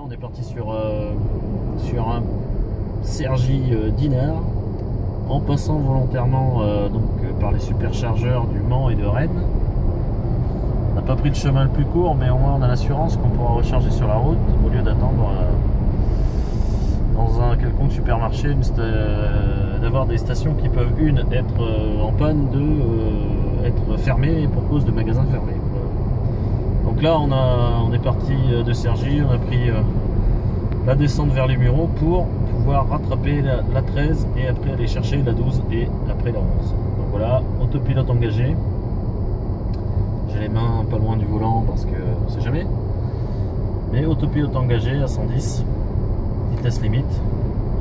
on est parti sur un Cergy Dinard en passant volontairement par les superchargeurs du Mans et de Rennes. On n'a pas pris le chemin le plus court, mais au moins on a l'assurance qu'on pourra recharger sur la route au lieu d'attendre dans un quelconque supermarché, d'avoir des stations qui peuvent être en panne, être fermées pour cause de magasins fermés. Donc là on est parti de Cergy, on a pris la descente vers les Mureaux pour pouvoir rattraper la 13 et après aller chercher la 12 et après la 11. Donc voilà, autopilote engagé. J'ai les mains pas loin du volant parce que on sait jamais. Mais autopilote engagé à 110, vitesse limite,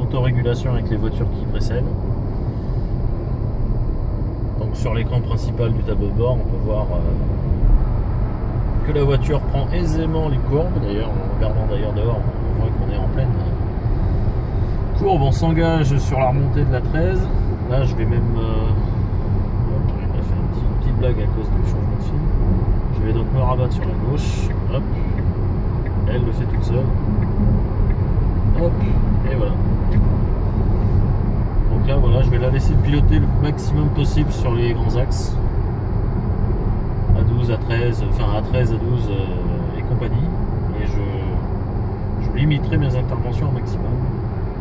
autorégulation avec les voitures qui précèdent. Donc sur l'écran principal du tableau de bord, on peut voir que la voiture prend aisément les courbes. D'ailleurs, en regardant d'ailleurs dehors, on voit qu'on est en pleine courbe. On s'engage sur la remontée de la 13. Là, je vais même... il m'a fait une petite blague à cause du changement de film. Je vais donc me rabattre sur la gauche. Hop. Elle le fait toute seule. Hop. Et voilà. Donc là, voilà, je vais la laisser piloter le maximum possible sur les grands axes. À 12, à 13, enfin à 13, à 12 et compagnie. Et je limiterai mes interventions au maximum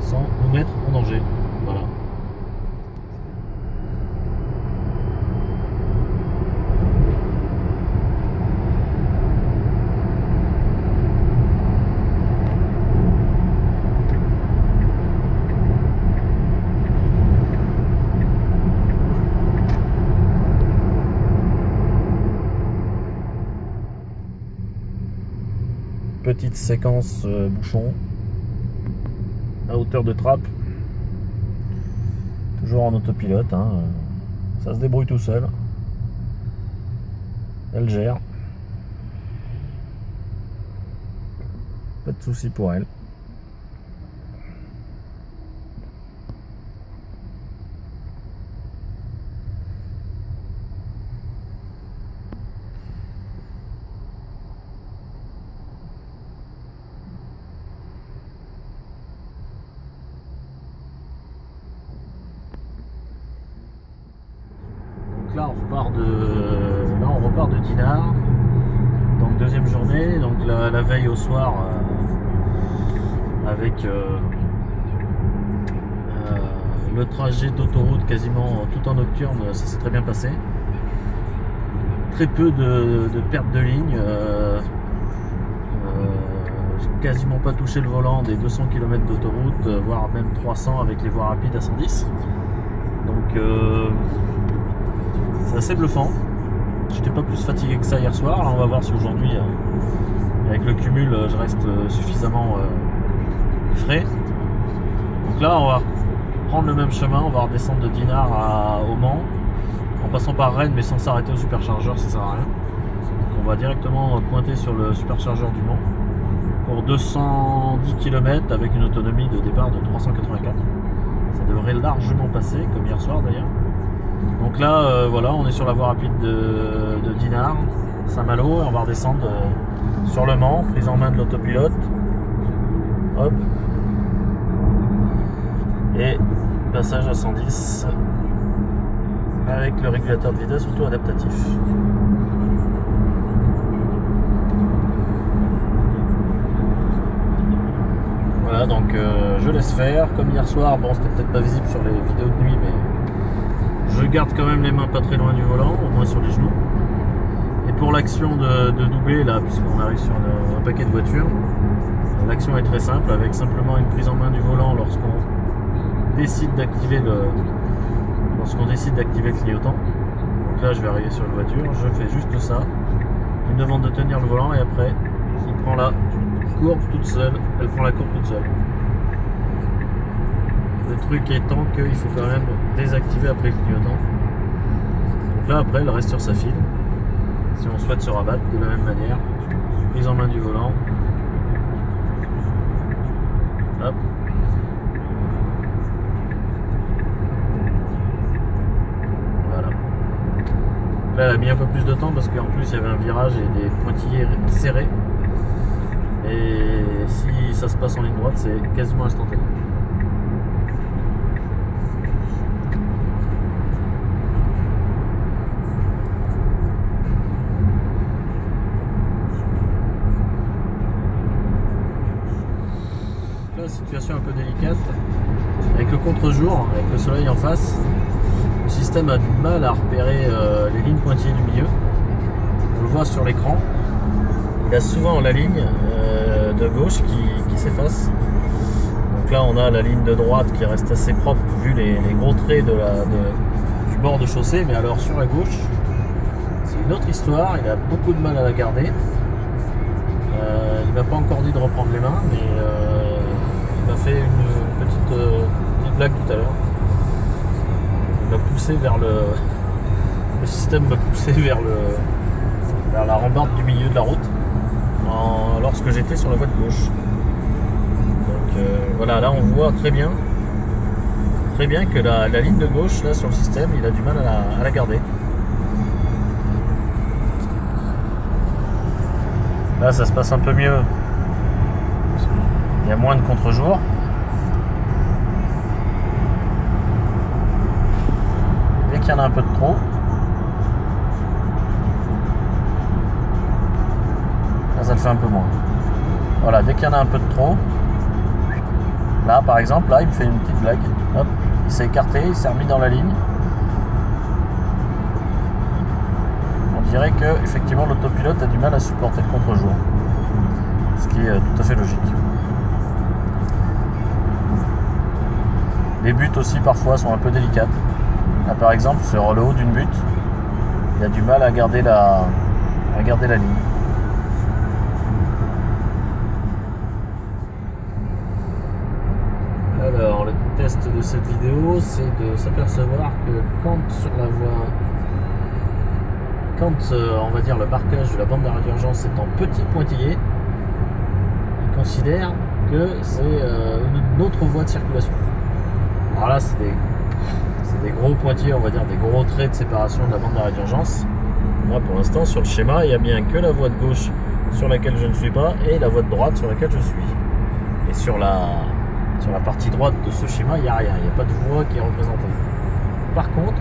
sans nous mettre en danger. Voilà. Petite séquence bouchon à hauteur de trappe, toujours en autopilote, hein. Ça se débrouille tout seul, elle gère, pas de souci pour elle. Là on repart de Dinard, donc deuxième journée, donc la veille au soir avec le trajet d'autoroute quasiment tout en nocturne, ça s'est très bien passé. Très peu de perte de ligne, j'ai quasiment pas touché le volant des 200 km d'autoroute, voire même 300 avec les voies rapides à 110. Donc c'est assez bluffant. J'étais pas plus fatigué que ça hier soir. Là, on va voir si aujourd'hui, avec le cumul, je reste suffisamment frais. Donc là, on va prendre le même chemin. On va redescendre de Dinard au Mans, en passant par Rennes, mais sans s'arrêter au superchargeur, ça sert à rien. Donc on va directement pointer sur le superchargeur du Mans pour 210 km avec une autonomie de départ de 384. Ça devrait largement passer, comme hier soir d'ailleurs. Donc là, voilà, on est sur la voie rapide de Dinard, Saint-Malo, et on va redescendre sur le Mans, prise en main de l'autopilote. Hop. Et passage à 110 avec le régulateur de vitesse auto-adaptatif. Voilà, donc je laisse faire. Comme hier soir, bon, c'était peut-être pas visible sur les vidéos de nuit, mais je garde quand même les mains pas très loin du volant, au moins sur les genoux. Et pour l'action de doubler, là, puisqu'on arrive sur un paquet de voitures, l'action est très simple, avec simplement une prise en main du volant lorsqu'on décide d'activer le clignotant. Donc là, je vais arriver sur une voiture, je fais juste ça. Il me demande de tenir le volant et après, il prend la courbe toute seule. Elle prend la courbe toute seule. Le truc étant qu'il faut quand même désactiver après le clignotant. Donc là après elle reste sur sa file. Si on souhaite se rabattre de la même manière. Prise en main du volant. Hop. Voilà. Là elle a mis un peu plus de temps parce qu'en plus il y avait un virage et des pointillés serrés. Et si ça se passe en ligne droite, c'est quasiment instantané. Là, situation un peu délicate. Avec le contre-jour, avec le soleil en face, le système a du mal à repérer les lignes pointillées du milieu. On le voit sur l'écran. Il y a souvent la ligne de gauche qui s'efface. Donc là on a la ligne de droite qui reste assez propre vu les gros traits du bord de chaussée, mais alors sur la gauche c'est une autre histoire, il a beaucoup de mal à la garder. Il m'a pas encore dit de reprendre les mains, mais il m'a fait une petite blague tout à l'heure. Il m'a poussé vers le système m'a poussé vers la rambarde du milieu de la route lorsque j'étais sur la voie de gauche. Donc voilà, là on voit très bien que la ligne de gauche là sur le système, il a du mal à la garder. Là ça se passe un peu mieux, il y a moins de contre-jour. Dès qu'il y en a un peu de trop, là ça le fait un peu moins. Voilà, dès qu'il y en a un peu de trop, là par exemple, là il me fait une petite blague. Hop, il s'est écarté, il s'est remis dans la ligne. On dirait que effectivement l'autopilote a du mal à supporter le contre-jour, ce qui est tout à fait logique. Les buttes aussi parfois sont un peu délicates. Là par exemple sur le haut d'une butte, il a du mal à garder la ligne. Alors le test de cette vidéo, c'est de s'apercevoir que quand sur la voie, on va dire le marquage de la bande d'arrêt d'urgence est en petit pointillé, il considère que c'est une autre voie de circulation. Alors là c'est des gros pointillés, on va dire des gros traits de séparation de la bande d'arrêt d'urgence. Là pour l'instant sur le schéma il n'y a bien que la voie de gauche sur laquelle je ne suis pas et la voie de droite sur laquelle je suis. Et sur la partie droite de ce schéma il n'y a rien, il n'y a pas de voie qui est représentée. Par contre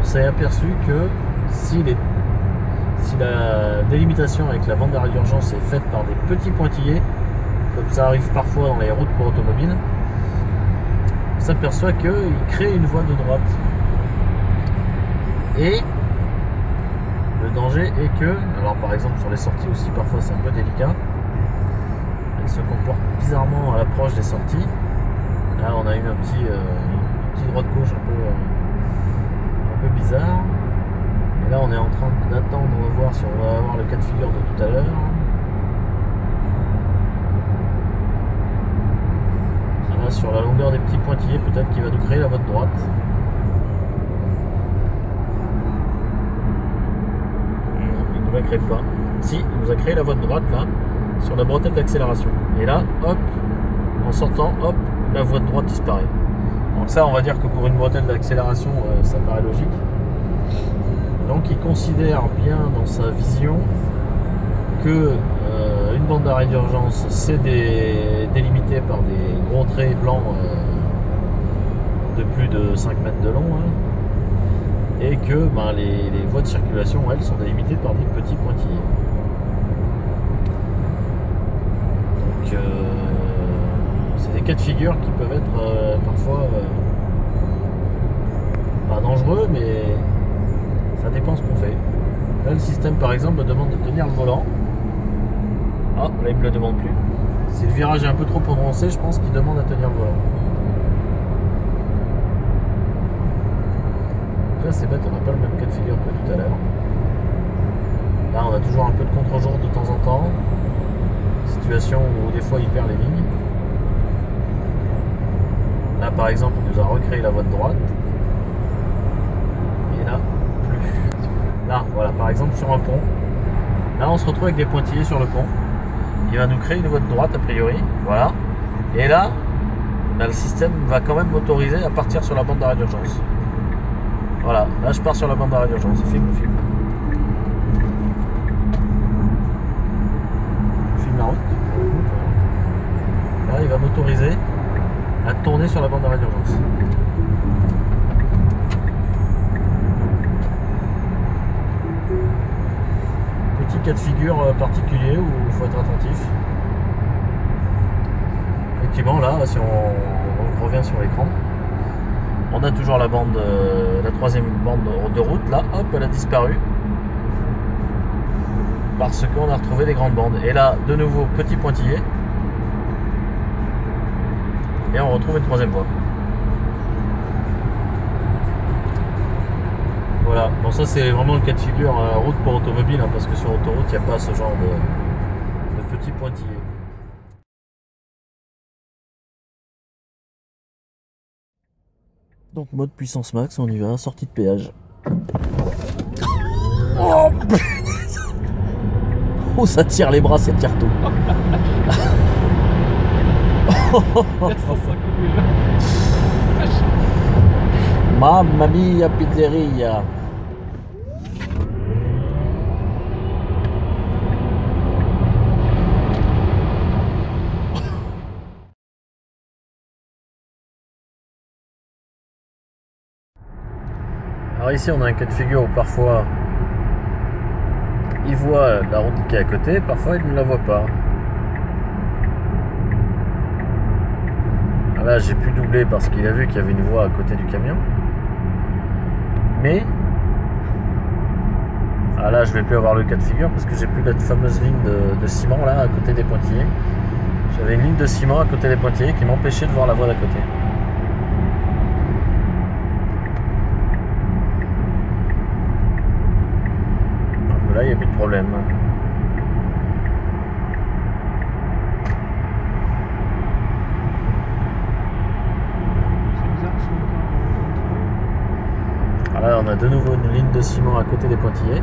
on s'est aperçu que si la délimitation avec la bande d'arrêt d'urgence est faite par des petits pointillés, comme ça arrive parfois dans les routes pour automobiles, on s'aperçoit qu'il crée une voie de droite. Et le danger est que, alors par exemple sur les sorties aussi parfois c'est un peu délicat, elle se comporte bizarrement à l'approche des sorties. Là on a eu un petit droite-gauche un peu bizarre. Et là on est en train d'attendre de voir si on va avoir le cas de figure de tout à l'heure. Là, sur la longueur des petits pointillés, peut-être qu'il va nous créer la voie de droite. Non, il ne nous la crée pas. Si, il nous a créé la voie de droite là, sur la bretelle d'accélération. Et là, hop, en sortant, hop, la voie de droite disparaît. Donc ça, on va dire que pour une bretelle d'accélération, ça paraît logique. Donc il considère bien dans sa vision que une bande d'arrêt d'urgence c'est délimité par des gros traits blancs de plus de 5 mètres de long, hein, et que les voies de circulation elles sont délimitées par des petits pointillés. Donc c'est des cas de figure qui peuvent être parfois pas dangereux, mais ça dépend ce qu'on fait. Là le système par exemple me demande de tenir le volant. Ah, là il me le demande plus. Si le virage est un peu trop prononcé, je pense qu'il demande à tenir le volant. Là c'est bête, on n'a pas le même cas de figure que tout à l'heure. Là on a toujours un peu de contre-jour de temps en temps. Situation où des fois il perd les lignes. Là par exemple il nous a recréé la voie de droite. Et là, plus. Là, voilà, par exemple sur un pont. Là on se retrouve avec des pointillés sur le pont. Il va nous créer une voie de droite a priori, voilà. Et là, le système va quand même m'autoriser à partir sur la bande d'arrêt d'urgence. Voilà, là je pars sur la bande d'arrêt d'urgence, filme. petit cas de figure particulier où il faut être attentif. Effectivement, là, si on revient sur l'écran, on a toujours la bande, la troisième bande de route. Là, hop, elle a disparu parce qu'on a retrouvé des grandes bandes. Et là, de nouveau, petit pointillé. Et on retrouve une troisième voie. Voilà, bon ça c'est vraiment le cas de figure route pour automobile, hein, parce que sur autoroute il n'y a pas ce genre de petits pointillés. Donc mode puissance max, on y va, sortie de péage. Oh, oh ça tire les bras, ça tire tout. Mamma mia pizzeria. Alors ici on a un cas de figure où parfois il voit la route qui est à côté, parfois il ne la voit pas. Alors là j'ai pu doubler parce qu'il a vu qu'il y avait une voie à côté du camion. Mais là je vais plus avoir le cas de figure parce que j'ai plus la fameuse ligne de ciment là à côté des pointillés. J'avais une ligne de ciment à côté des pointillés qui m'empêchait de voir la voie d'à côté. Donc là il n'y a plus de problème. Là, on a de nouveau une ligne de ciment à côté des pointillés.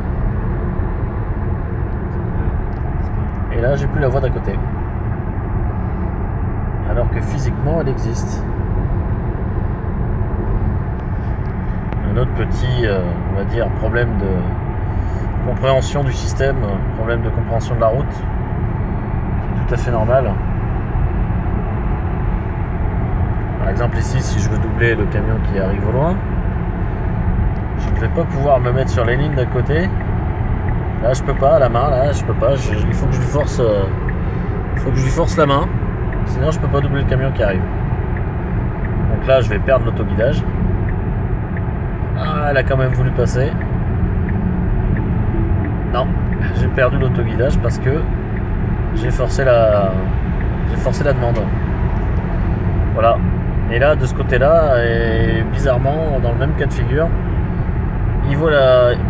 Et là, j'ai plus la voie d'à côté. Alors que physiquement, elle existe. Un autre petit, on va dire, problème de compréhension du système, problème de compréhension de la route, qui est tout à fait normal. Par exemple, ici, si je veux doubler le camion qui arrive au loin, je ne vais pas pouvoir me mettre sur les lignes d'à côté. Là je peux pas, à la main, là je peux pas. Il faut que je lui force la main. Sinon je peux pas doubler le camion qui arrive. Donc là je vais perdre l'autoguidage. Ah, elle a quand même voulu passer. Non, j'ai perdu l'autoguidage parce que j'ai forcé la demande. Voilà. Et là de ce côté-là, et bizarrement dans le même cas de figure, il voit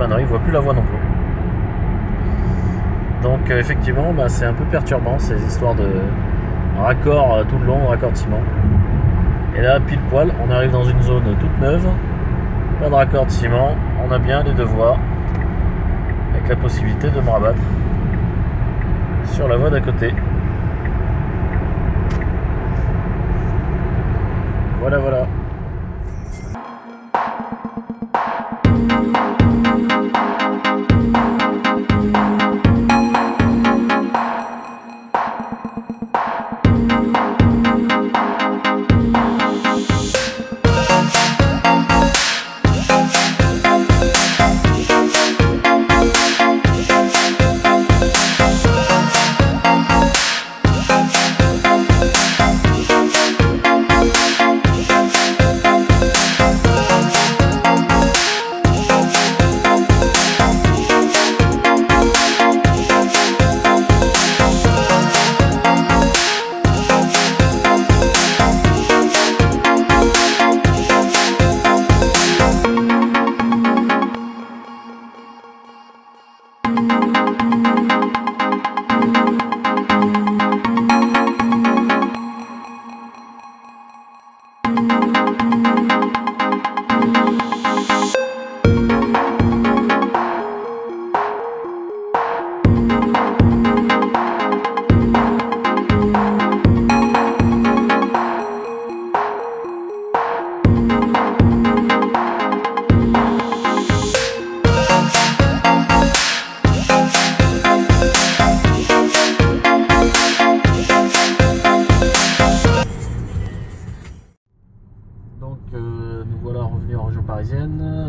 non, il voit plus la voie non plus. Donc effectivement, c'est un peu perturbant ces histoires de raccord tout le long, raccordement. Et là, pile poil, on arrive dans une zone toute neuve, pas de raccordement, on a bien les deux voies, avec la possibilité de me rabattre sur la voie d'à côté. Voilà, voilà.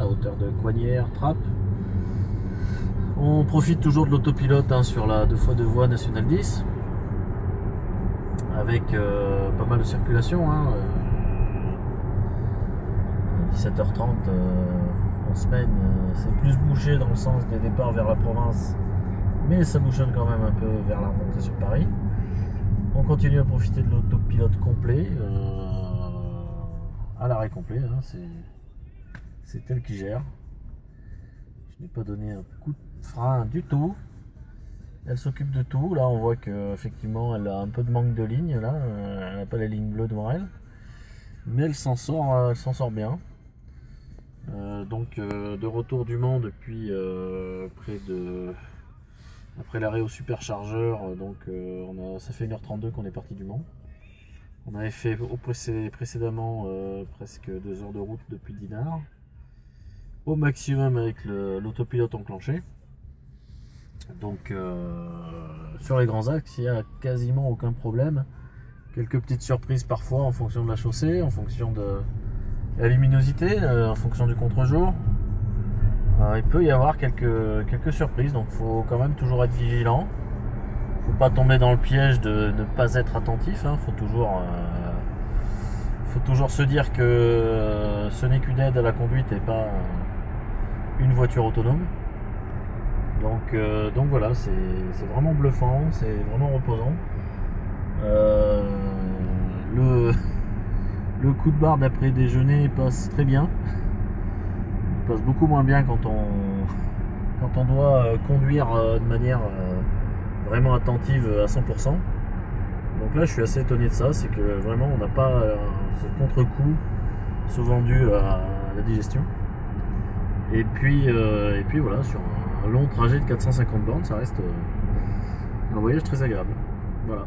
À hauteur de Coignières, Trappes. On profite toujours de l'autopilote hein, sur la 2x2 voies nationale 10 avec pas mal de circulation. 17h30 en semaine, c'est plus bouché dans le sens des départs vers la province, mais ça bouchonne quand même un peu vers la remontée sur Paris. On continue à profiter de l'autopilote complet, à l'arrêt complet, hein, c'est elle qui gère. Je n'ai pas donné un coup de frein du tout. Elle s'occupe de tout. Là on voit qu'effectivement elle a un peu de manque de ligne, là, elle n'a pas la ligne bleue devant elle, mais elle s'en sort bien. Donc de retour du Mans depuis après l'arrêt au superchargeur, donc ça fait 1h32 qu'on est parti du Mans. On avait fait précédemment presque 2 heures de route depuis Dinard, au maximum avec l'autopilote enclenché. Donc sur les grands axes il n'y a quasiment aucun problème. Quelques petites surprises parfois en fonction de la chaussée, en fonction de la luminosité, en fonction du contre-jour. Il peut y avoir quelques surprises, donc il faut quand même toujours être vigilant. Il ne faut pas tomber dans le piège de ne pas être attentif. Il faut toujours se dire que ce n'est qu'une aide à la conduite et pas une voiture autonome. Donc voilà, c'est vraiment bluffant, c'est vraiment reposant. Le coup de barre d'après déjeuner passe très bien. Il passe beaucoup moins bien quand on doit conduire de manière vraiment attentive à 100%. Donc là je suis assez étonné de ça, c'est que vraiment on n'a pas ce contre-coup souvent dû à la digestion. Et puis voilà, sur un long trajet de 450 bornes, ça reste un voyage très agréable. Voilà.